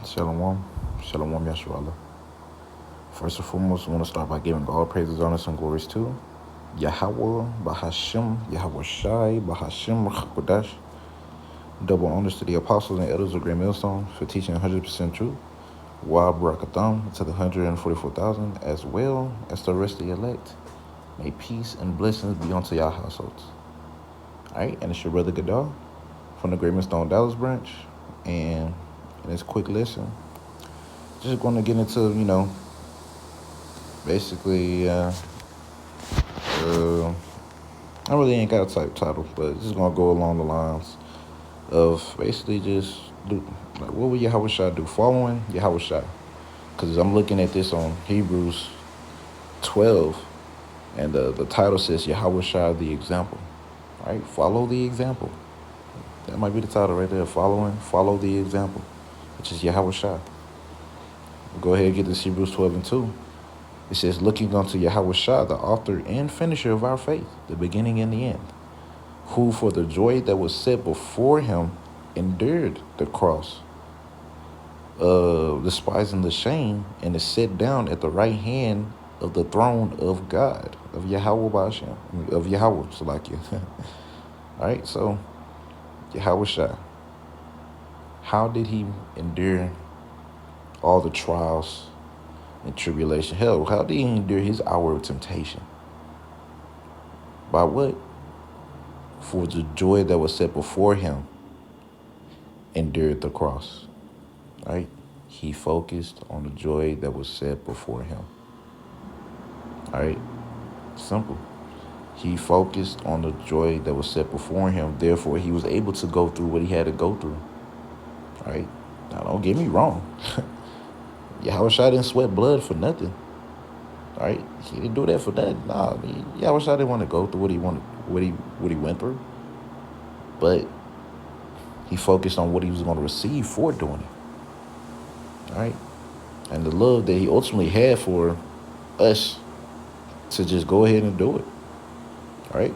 Shalom, Shalom Yasharallah. First and foremost, I want to start by giving all praises, honors, and glories to Yahweh, Bahashim, Yahweh Shai, Bahashim, Chakodash. Double honors to the apostles and elders of Great Millstone for teaching 100% truth. Wa Barakatham to the 144,000, as well as the rest of the elect. May peace and blessings be unto your households. All right, and it's your brother Gadar from the Great Millstone Dallas branch. And in this quick lesson, just going to get into, basically, I really ain't got a type title, but just going to go along the lines of basically just do, like, what would Yahweh Shai do? Following Yahweh Shai. Because I'm looking at this on Hebrews 12, and the title says Yahweh Shai the example. All right, follow the example. That might be the title right there, follow the example, which is Yahweh Shai. We'll go ahead and get this Hebrews 12 and 2. It says, looking unto Yahweh Shai, the author and finisher of our faith, the beginning and the end, who for the joy that was set before him endured the cross, despising the shame, and is set down at the right hand of the throne of God, of Yahweh Ba'ashem, of Yahweh, Salakia. All right, so Yahweh Shai, how did he endure all the trials and tribulation? Hell, how did he endure his hour of temptation? By what? For the joy that was set before him endured the cross. Right? He focused on the joy that was set before him. All right? Simple. He focused on the joy that was set before him. Therefore, he was able to go through what he had to go through. All right? Now, don't get me wrong. Yahweh Shai didn't sweat blood for nothing. All right? He didn't do that for nothing. Nah, Yahweh Shai didn't want to go through what he wanted, what he went through. But he focused on what he was going to receive for doing it. All right? And the love that he ultimately had for us to just go ahead and do it. All right?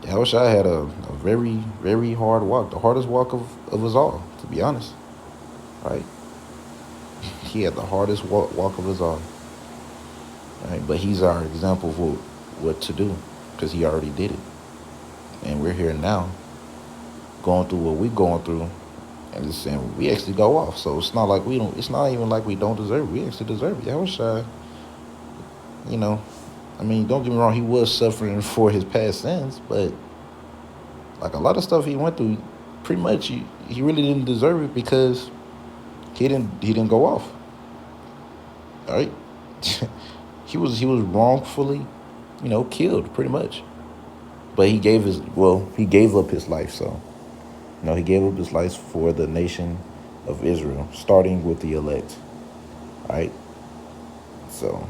I wish I had a very, very hard walk. The hardest walk of us all, to be honest. All right? He had the hardest walk of us all. All right? But he's our example of what to do, because he already did it. And we're here now, going through what we're going through, and just saying we actually go off. So it's not like it's not even like we don't deserve it. We actually deserve it. Yahweh Shai, don't get me wrong, he was suffering for his past sins, but like a lot of stuff he went through, pretty much he really didn't deserve it, because he didn't go off. All right? he was wrongfully, killed, pretty much. But he gave up his life, so he gave up his life for the nation of Israel, starting with the elect. All right? So,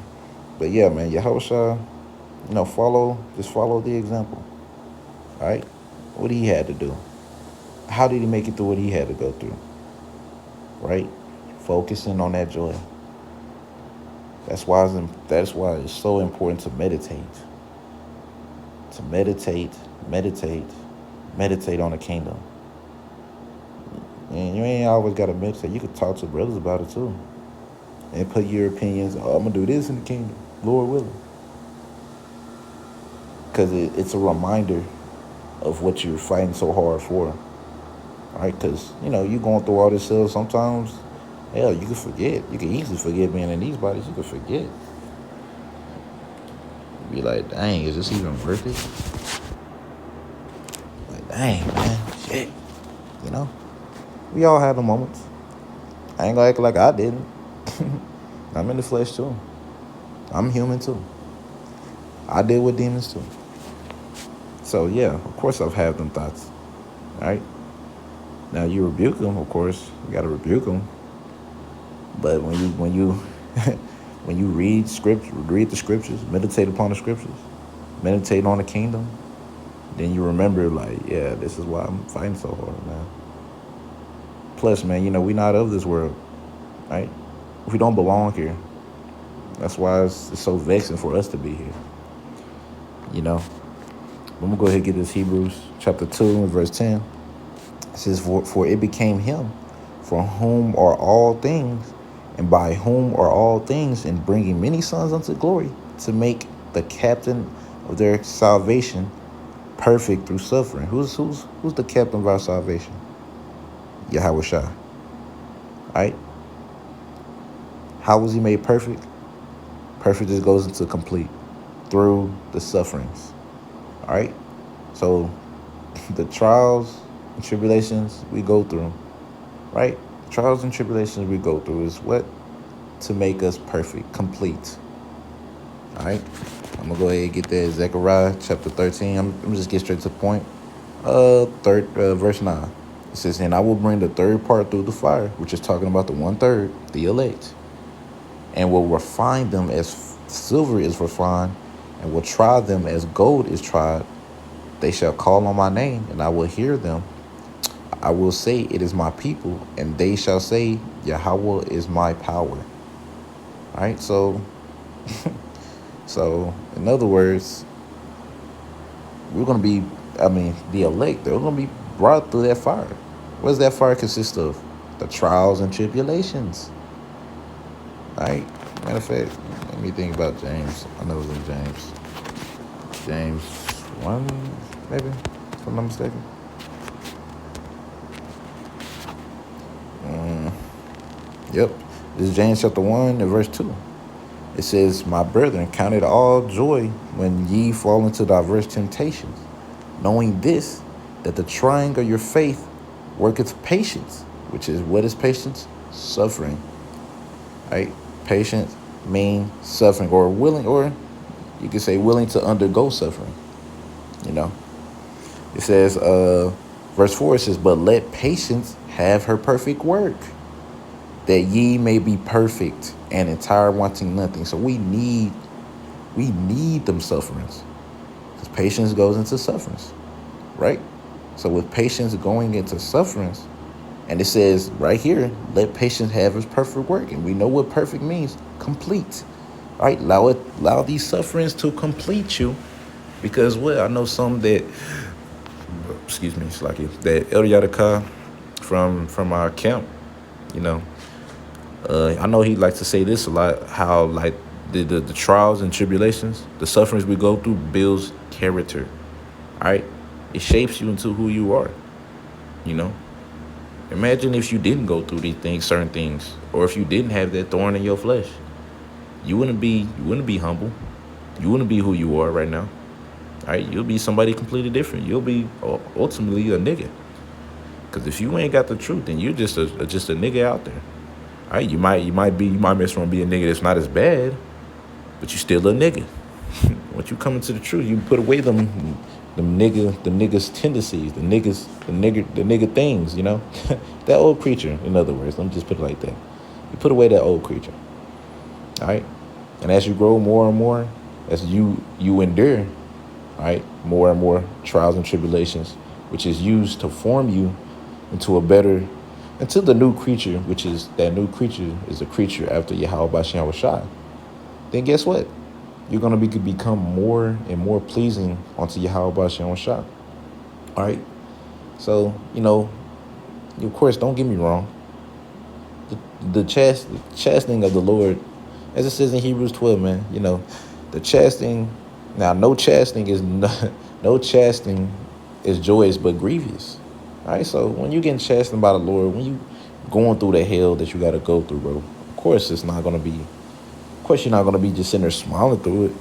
but yeah, man, Yahweh Shai, follow the example. All right? What he had to do. How did he make it through what he had to go through? Right? Focusing on that joy. That's why it's so important to meditate. To meditate on the kingdom. And you ain't always got to meditate. You could talk to brothers about it too. And put your opinions, I'm going to do this in the kingdom, Lord willing. Because it's a reminder of what you're fighting so hard for. All right? Because, you're going through all this stuff sometimes. Hell, you can forget. You can easily forget being in these bodies. You can forget. Be like, dang, is this even worth it? Like, dang, man, shit. We all have the moments. I ain't gonna act like I didn't. I'm in the flesh too. I'm human too. I deal with demons too. So yeah, of course I've had them thoughts. All right? Now you rebuke them, of course. You gotta rebuke them. But when you when you read the scriptures, meditate upon the scriptures, meditate on the kingdom, then you remember, like, yeah, this is why I'm fighting so hard, man. Plus, man, we're not of this world, right? We don't belong here. That's why it's so vexing for us to be here, I'm going to go ahead and get this Hebrews chapter 2 and verse 10. It says, for it became him, for whom are all things, and by whom are all things, and bringing many sons unto glory, to make the captain of their salvation perfect through suffering. Who's the captain of our salvation? Yahweh Shai. All right? How was he made perfect? Perfect just goes into complete through the sufferings. All right? So the trials and tribulations we go through, right? Trials and tribulations we go through is what? To make us perfect, complete. All right? I'm going to go ahead and get that. Zechariah chapter 13. I'm just get straight to the point. Verse 9. It says, and I will bring the third part through the fire, which is talking about the 1/3, the elect, and will refine them as silver is refined, and will try them as gold is tried. They shall call on my name, and I will hear them. I will say, it is my people, and they shall say, Yahweh is my power. All right, so in other words, we're going to be, the elect, they're going to be brought through that fire. What does that fire consist of? The trials and tribulations. All right, matter of fact, let me think about James. I know it was in James. James 1, maybe, if I'm not mistaken. Yep. This is James chapter 1 and verse 2. It says, my brethren, count it all joy when ye fall into diverse temptations, knowing this, that the trying of your faith worketh patience, which is, what is patience? Suffering. Right? Patience mean suffering, or willing, or you could say willing to undergo suffering. You know? It says, verse 4, it says, but let patience have her perfect work, that ye may be perfect and entire, wanting nothing. So we need them sufferings, because patience goes into sufferings, right? So with patience going into sufferings, and it says right here, let patience have its perfect work, and we know what perfect means: complete. All right, allow these sufferings to complete you, because I know some that, excuse me, it's like that El Yadaka from our camp, you know. I know he likes to say this a lot, how like the trials and tribulations, the sufferings we go through builds character. All right, it shapes you into who you are. You know, imagine if you didn't go through these things, certain things, or if you didn't have that thorn in your flesh, you wouldn't be humble. You wouldn't be who you are right now. All right, you'll be somebody completely different. You'll be ultimately a nigga. Because if you ain't got the truth, then you're just a nigga out there. All right, you might mess around and be a nigga that's not as bad, but you still a nigga. Once you come into the truth, you put away them niggas tendencies, the nigga things, you know. That old creature, in other words. Let me just put it like that. You put away that old creature. All right? And as you grow more and more, as you endure, all right, more and more trials and tribulations, which is used to form you into the new creature, which is, that new creature is a creature after Yahweh Bashem Shai. Then guess what? You're going to become more and more pleasing unto Yahweh Bashem Shai. All right? So, you know, of course, don't get me wrong. The chastening of the Lord, as it says in Hebrews 12, man, you know, the chastening, now no chastening is joyous but grievous. All right, so when you're getting chastened by the Lord, when you going through the hell that you got to go through, bro, of course you're not going to be just sitting there smiling through it.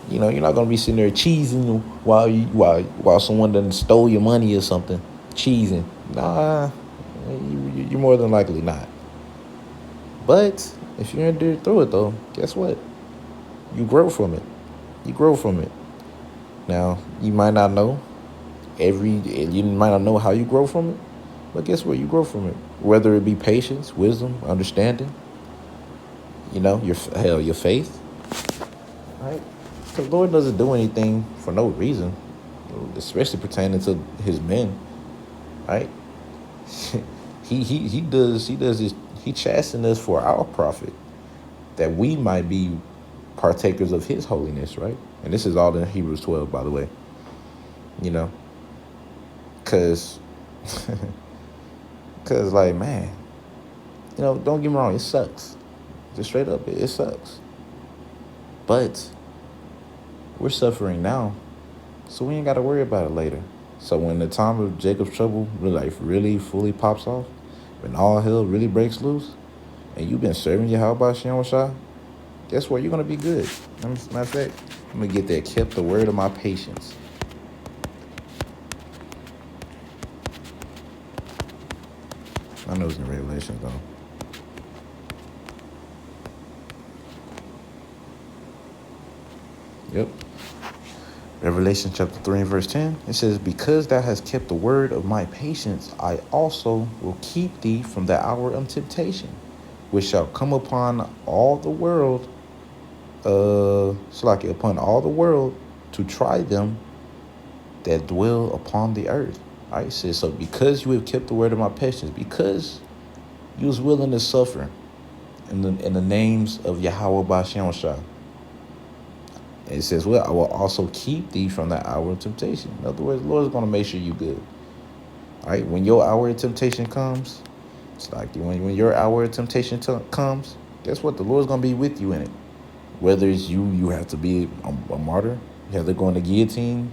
You know, you're not going to be sitting there cheesing while someone done stole your money or something, cheesing. Nah, you're more than likely not. But if you endure through it, though, guess what? You grow from it. Now, you might not know how you grow from it, but guess what? You grow from it. Whether it be patience, wisdom, understanding, you know, your faith. All right? The Lord doesn't do anything for no reason, especially pertaining to his men. Right? He chastens us for our profit, that we might be partakers of his holiness, right? And this is all in Hebrews 12, by the way. you know, cause, cause like man, don't get me wrong, it sucks. Just straight up, it sucks. But we're suffering now, so we ain't got to worry about it later. So when the time of Jacob's trouble really fully pops off, when all hell really breaks loose, and you've been serving Yahweh Shem Shah, guess what? You're gonna be good. Matter of fact, I'm gonna get that. Kept the word of my patience. I know it's in Revelation though. Yep. Revelation chapter 3 and verse 10. It says, because thou hast kept the word of my patience, I also will keep thee from the hour of temptation, which shall come upon all the world, upon all the world to try them that dwell upon the earth. All right, it says, so because you have kept the word of my patience, because you was willing to suffer in the names of Yahweh Bashem Shah. It says, well, I will also keep thee from the hour of temptation. In other words, the Lord is going to make sure you good. All right, when your hour of temptation comes, it's like when your hour of temptation comes, guess what? The Lord's going to be with you in it. Whether it's you have to be a martyr, you have to go in the guillotine,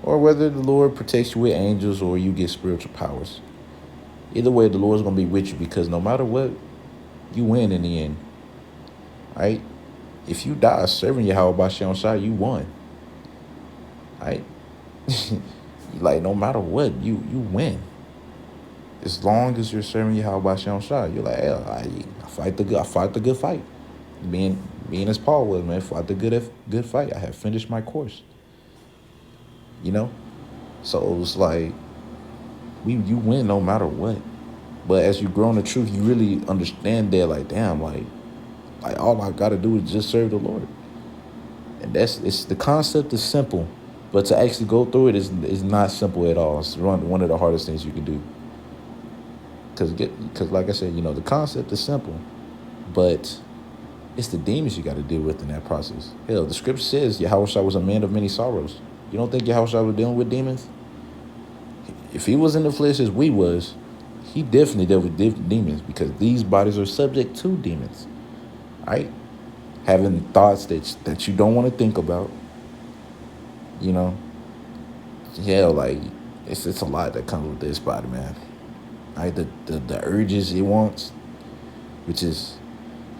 or whether the Lord protects you with angels or you get spiritual powers. Either way, the Lord's going to be with you, because no matter what, you win in the end. All right? If you die serving Yahweh Bashem Shah, you won. All right? Like, no matter what, you win. As long as you're serving Yahweh Bashem Shah, you're like, hey, I fight the good fight. Being as Paul was, man, fight the good fight. I have finished my course. So it was like, you win no matter what. But as you grow in the truth, you really understand that, like, damn, like all I gotta do is just serve the Lord. And it's the concept is simple, but to actually go through it is not simple at all. It's one of the hardest things you can do. Because like I said, the concept is simple, but it's the demons you got to deal with in that process. Hell, the scripture says Yahushua was a man of many sorrows. You don't think Yahushua was dealing with demons? If he was in the flesh as we was, he definitely dealt with demons, because these bodies are subject to demons, right? Having thoughts that you don't want to think about, like it's a lot that comes with this body, man. Right? The urges it wants, which is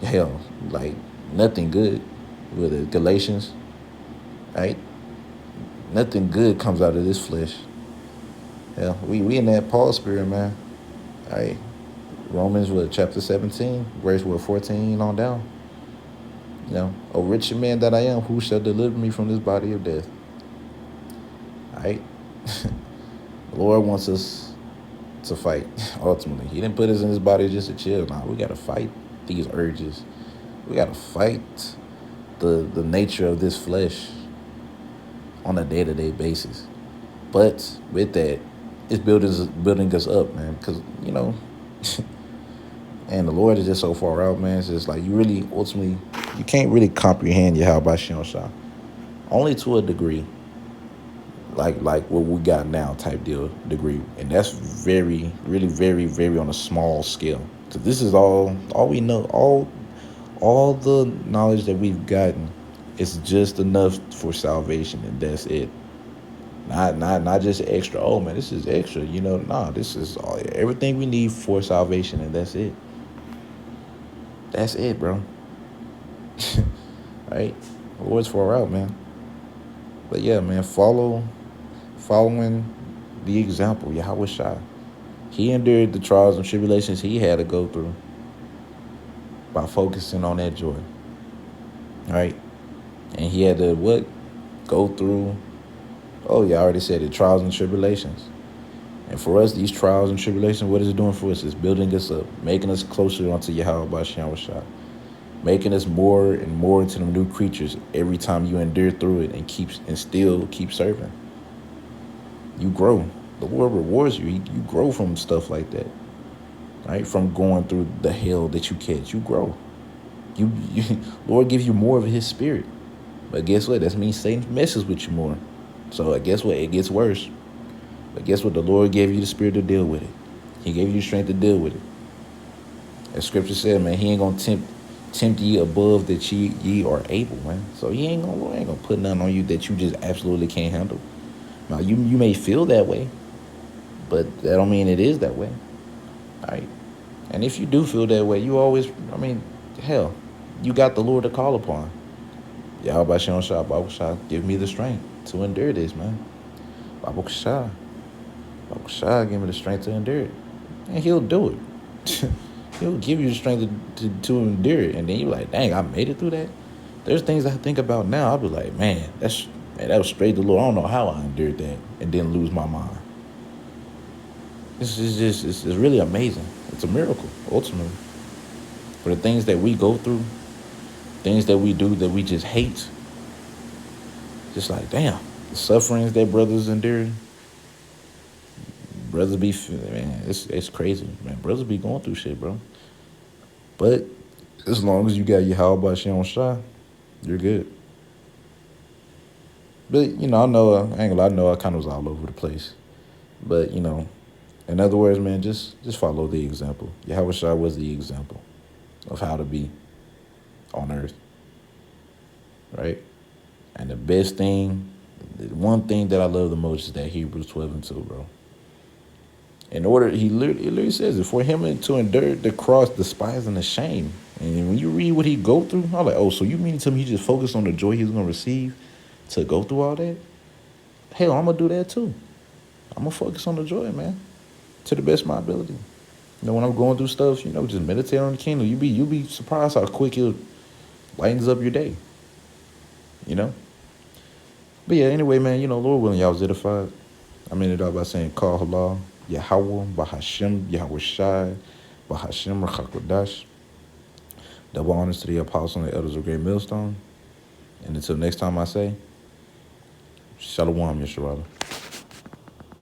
like nothing good with it. Galatians, right? Nothing good comes out of this flesh. Hell, we in that Paul spirit, man. Right? Romans chapter 17, verse 14 on down. O wretched man that I am, who shall deliver me from this body of death? All right? The Lord wants us to fight, ultimately. He didn't put us in this body just to chill. Nah, we got to fight these urges. We got to fight the nature of this flesh on a day-to-day basis. But with that, it's building us up, man, because, and the Lord is just so far out, man. It's just like you can't really comprehend Yahweh Shem Shah. Only to a degree. Like what we got now type degree. And that's very, really very, very on a small scale. So this is all we know. All the knowledge that we've gotten is just enough for salvation, and that's it. Not just extra. Oh man, this is extra. Nah, this is everything we need for salvation, and that's it. That's it, bro. Right? The Lord's far out, man. But yeah, man, following the example, Yahweh Shah. He endured the trials and tribulations he had to go through by focusing on that joy. Right? And he had to go through, I already said it, trials and tribulations. And for us, these trials and tribulations, what is it doing for us? It's building us up, making us closer unto Yahweh Bashem Shah, making us more and more into the new creatures every time you endure through it and still keep serving. You grow. The Lord rewards you. You grow from stuff like that, right? From going through the hell that you catch, you grow. You Lord gives you more of His Spirit, but guess what? That means Satan messes with you more. So guess what? It gets worse. But guess what? The Lord gave you the spirit to deal with it. He gave you the strength to deal with it. As scripture said, man, he ain't gonna tempt ye above that ye are able, man. So he ain't gonna put nothing on you that you just absolutely can't handle. Now you may feel that way, but that don't mean it is that way. All right. And if you do feel that way, you always, I mean, hell, you got the Lord to call upon. Yahweh Shah Shah, Baruch Shah, give me the strength to endure this, man. Baruch Shah. Baruch Shah, give me the strength to endure it. And he'll do it. He'll give you the strength to endure it. And then you're like, dang, I made it through that. There's things I think about now. I'll be like, man, that was straight to the Lord. I don't know how I endured that and didn't lose my mind. This is just, it's really amazing. It's a miracle, ultimately. For the things that we go through, things that we do that we just hate, just like, damn, the sufferings that brothers endure, brothers be, man, it's crazy, man. Brothers be going through shit, bro. But as long as you got your Yahweh Shem Shah, you're good. But, I know, I ain't gonna lie, I know I kind of was all over the place. But, in other words, man, just follow the example. Yahweh Shah was the example of how to be on earth, right? And the best thing, the one thing that I love the most is that Hebrews 12:2, bro. In order, it literally says it, for him to endure the cross, despising the shame. And when you read what he go through, I'm like, oh, so you mean to tell me he just focused on the joy he was going to receive to go through all that? Hell, I'm going to do that too. I'm going to focus on the joy, man, to the best of my ability. When I'm going through stuff, just meditate on the kingdom. You be surprised how quick it lightens up your day, But yeah, anyway, man, Lord willing, y'all was edified. I'm ended up by saying, call halal, Yahweh, Bahashem, Yahweh Shai, Bahashem, Rachakodash. Double honors to the apostles and the elders of Great Millstone. And until next time I say, Shalom, Yeshua.